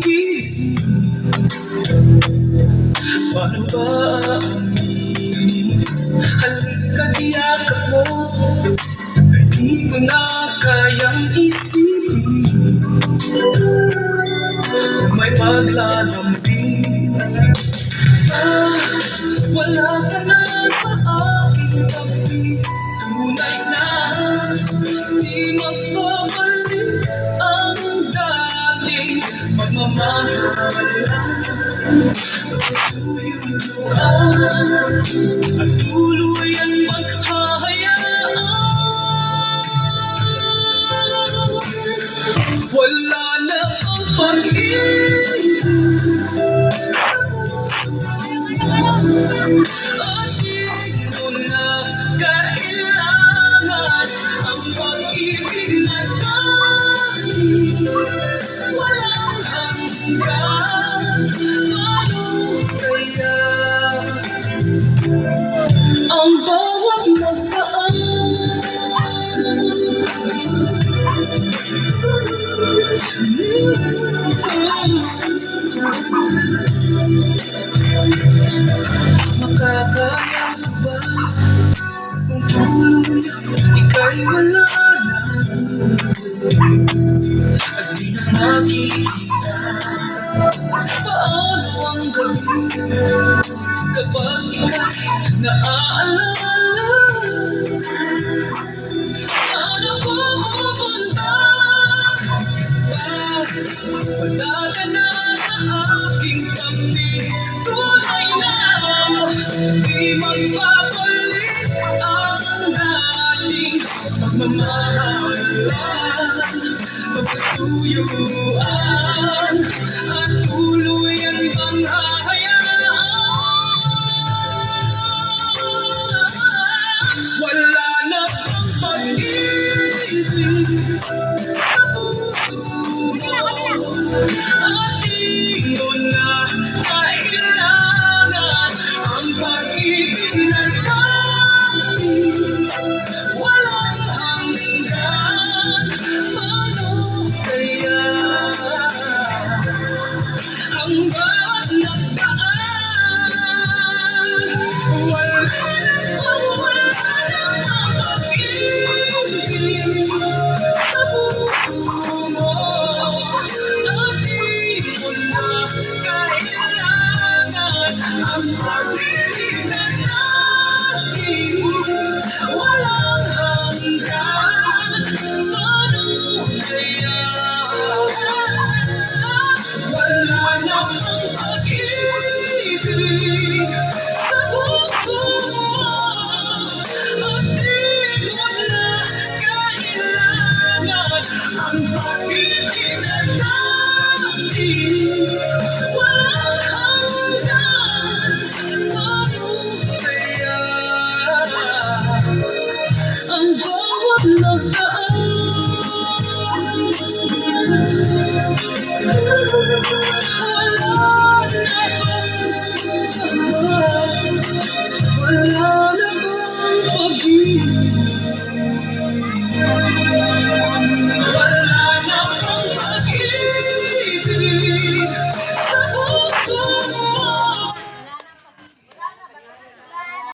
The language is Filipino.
pipiling? Paano ba aaminin? Halika't iyakap mo, ay di ko na kayang isipin. Kung may paglalambing, wala ka na sa aking tabi. Tunay na di magbabalik ang dating pagmamahalan. Pagsusuyuan at tuluyan maghahayaan. Wala na ang pag-ibig at di ko na kailangan ang pag-ibig na tanging walang hanggan. Paano kaya ang bawat nagdaan? Makakaya ko ba kung tulong ika'y wala na at di na makikita? Paano ang gabi kapag ika'y naaalala? Saan ako pupunta? Wala ka na sa aking tabi. Tunay na di magbabalik ang dating pagmamahalan. Pagsusuyuan